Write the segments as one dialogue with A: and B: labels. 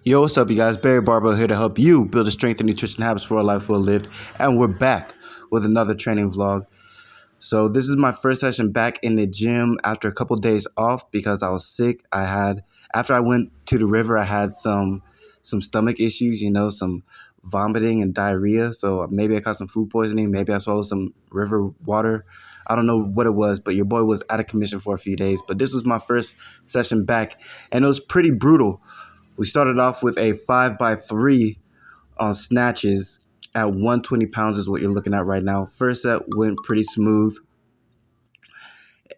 A: Yo, what's up, you guys? Barry Barber here to help you build the strength and nutrition habits for a life well lived. And we're back with another training vlog. So this is my first session back in the gym after a couple days off because I was sick. After I went to the river, I had some stomach issues, some vomiting and diarrhea. So maybe I caught some food poisoning. Maybe I swallowed some river water. I don't know what it was, but your boy was out of commission for a few days. But this was my first session back, and it was pretty brutal. We started off with a 5x3 on snatches at 120 pounds is what you're looking at right now. First set went pretty smooth,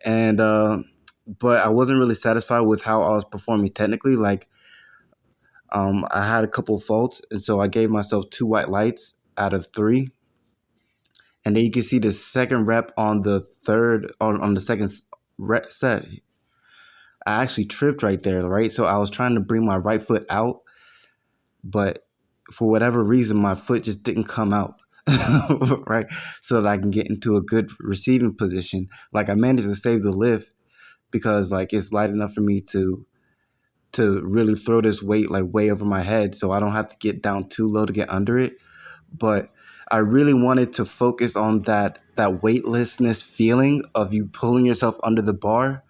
A: and but I wasn't really satisfied with how I was performing technically. I had a couple of faults, and so I gave myself 2 white lights out of 3. And then you can see the second rep on the second set. I actually tripped right there, right? So I was trying to bring my right foot out, but for whatever reason, my foot just didn't come out, right? So that I can get into a good receiving position. Like I managed to save the lift because it's light enough for me to really throw this weight way over my head, so I don't have to get down too low to get under it. But I really wanted to focus on that weightlessness feeling of you pulling yourself under the bar,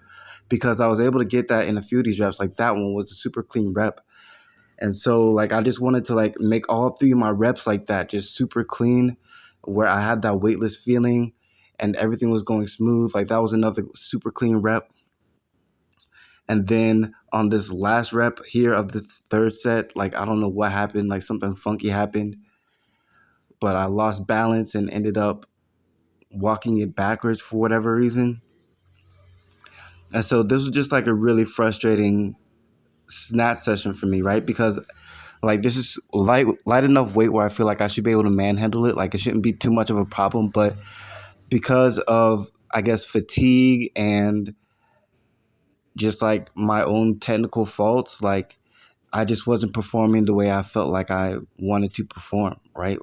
A: because I was able to get that in a few of these reps. Like that one was a super clean rep. And so I just wanted to make all 3 of my reps like that, just super clean, where I had that weightless feeling and everything was going smooth. That was another super clean rep. And then on this last rep here of the third set, I don't know what happened, something funky happened, but I lost balance and ended up walking it backwards for whatever reason. And so this was just a really frustrating snatch session for me, right? Because this is light enough weight where I feel like I should be able to manhandle it. It shouldn't be too much of a problem. But because of, I guess, fatigue and just my own technical faults, I just wasn't performing the way I felt like I wanted to perform, right?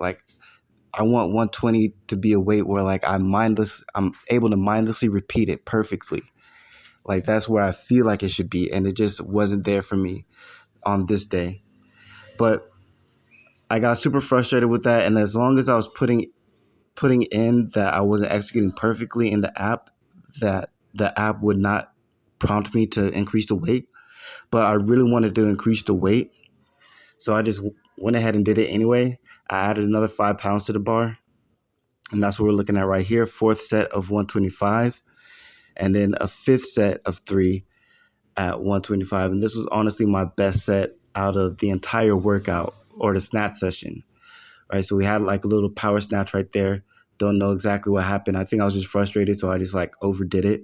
A: I want 120 to be a weight where I'm able to mindlessly repeat it perfectly. That's where I feel like it should be. And it just wasn't there for me on this day. But I got super frustrated with that, and as long as I was putting in that I wasn't executing perfectly in the app, that the app would not prompt me to increase the weight. But I really wanted to increase the weight, so I just went ahead and did it anyway. I added another 5 pounds to the bar, and that's what we're looking at right here. 4th set of 125, and then a 5th set of 3 at 125. And this was honestly my best set out of the entire workout or the snatch session, right? So we had a little power snatch right there. Don't know exactly what happened. I think I was just frustrated, so I just overdid it.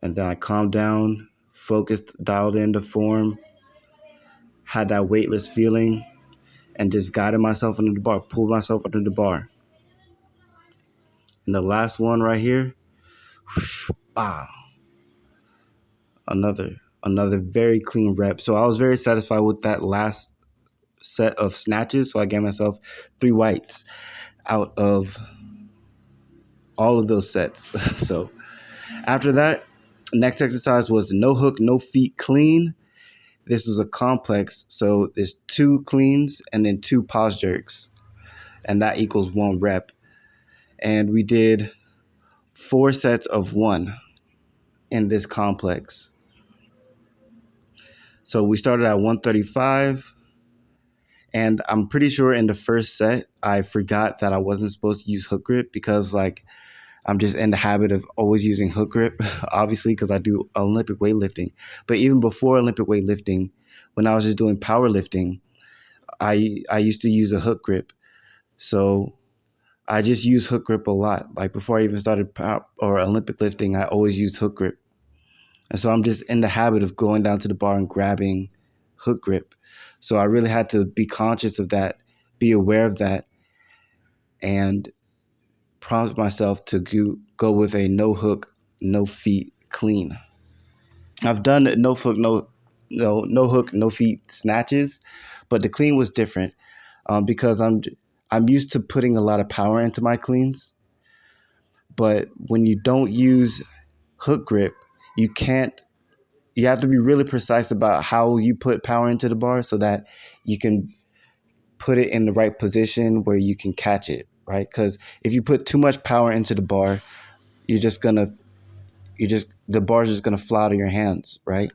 A: And then I calmed down, focused, dialed into form, had that weightless feeling, and just guided myself under the bar, pulled myself under the bar. And the last one right here, whoosh, bah, another very clean rep. So I was very satisfied with that last set of snatches. So I gave myself 3 whites out of all of those sets. So after that, next exercise was no hook, no feet clean. This was a complex. So there's 2 cleans and then 2 pause jerks, and that equals 1 rep. And we did 4 sets of 1 in this complex. So we started at 135, and I'm pretty sure in the first set, I forgot that I wasn't supposed to use hook grip because I'm just in the habit of always using hook grip, obviously, because I do Olympic weightlifting. But even before Olympic weightlifting, when I was just doing powerlifting, I used to use a hook grip. So I just use hook grip a lot. Before I even started Olympic lifting, I always used hook grip. And so I'm just in the habit of going down to the bar and grabbing hook grip. So I really had to be conscious of that, be aware of that, and prompt myself to go with a no hook, no feet clean. I've done no hook, no feet snatches, but the clean was different because I'm used to putting a lot of power into my cleans. But when you don't use hook grip, you can't you have to be really precise about how you put power into the bar so that you can put it in the right position where you can catch it, right? Because if you put too much power into the bar, you're just gonna the bar's just gonna fly out of your hands, right?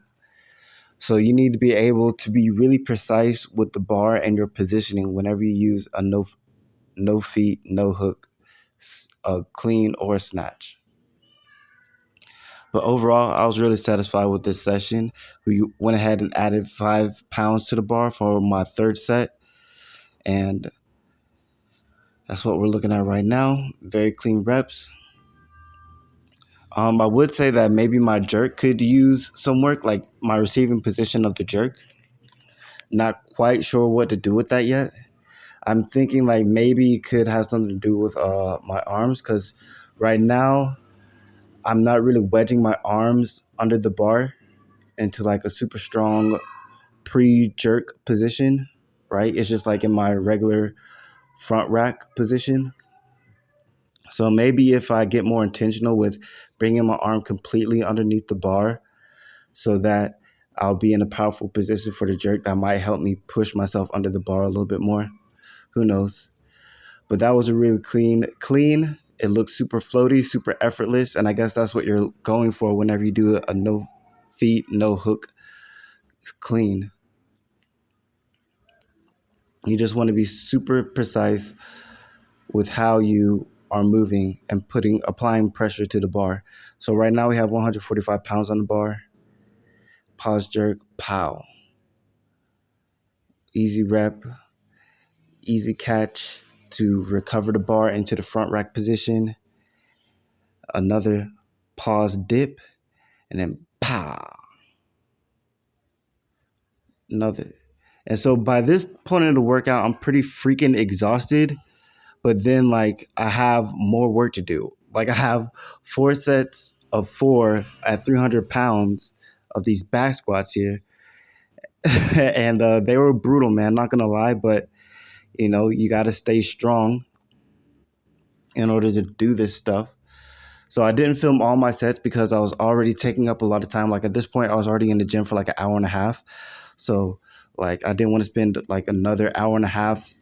A: So you need to be able to be really precise with the bar and your positioning whenever you use a no feet, no hook, a clean or a snatch. But overall, I was really satisfied with this session. We went ahead and added 5 pounds to the bar for my third set, and that's what we're looking at right now. Very clean reps. I would say that maybe my jerk could use some work, like my receiving position of the jerk. Not quite sure what to do with that yet. I'm thinking like maybe it could have something to do with my arms, because right now I'm not really wedging my arms under the bar into like a super strong pre-jerk position, right? It's just like in my regular front rack position. So maybe if I get more intentional with bringing my arm completely underneath the bar so that I'll be in a powerful position for the jerk, that might help me push myself under the bar a little bit more. Who knows? But that was a really clean. It looks super floaty, super effortless. And I guess that's what you're going for whenever you do a no feet, no hook clean. You just want to be super precise with how you are moving and applying pressure to the bar. So right now we have 145 pounds on the bar. Pause jerk, pow. Easy rep, easy catch to recover the bar into the front rack position. Another pause dip, and then pow. Another. And so by this point in the workout, I'm pretty freaking exhausted. But then like I have more work to do. Like I have 4 sets of 4 at 300 pounds of these back squats here. And they were brutal, man, not gonna lie. But you got to stay strong in order to do this stuff. So I didn't film all my sets because I was already taking up a lot of time. Like at this point, I was already in the gym for like an hour and a half. So like I didn't want to spend like another hour and a half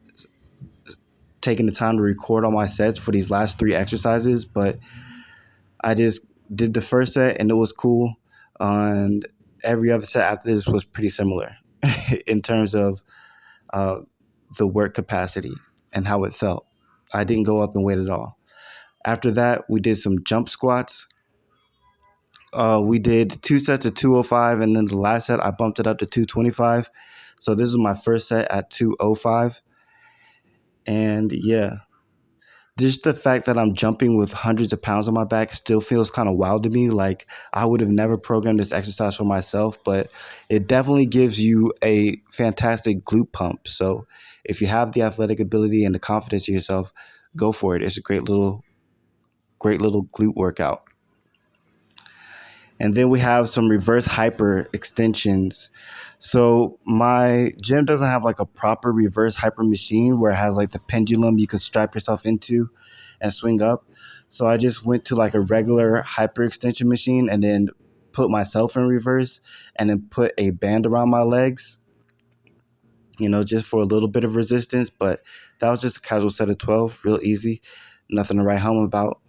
A: taking the time to record all my sets for these last 3 exercises. But I just did the first set and it was cool. And every other set after this was pretty similar in terms of the work capacity and how it felt. I didn't go up in weight at all. After that, we did some jump squats. We did 2 sets of 205, and then the last set I bumped it up to 225. So this is my first set at 205. And yeah, just the fact that I'm jumping with hundreds of pounds on my back still feels kind of wild to me. Like I would have never programmed this exercise for myself, but it definitely gives you a fantastic glute pump. So if you have the athletic ability and the confidence in yourself, go for it. It's a great little glute workout. And then we have some reverse hyper extensions. So my gym doesn't have like a proper reverse hyper machine where it has like the pendulum you can strap yourself into and swing up. So I just went to like a regular hyper extension machine and then put myself in reverse and then put a band around my legs, just for a little bit of resistance. But that was just a casual set of 12, real easy. Nothing to write home about.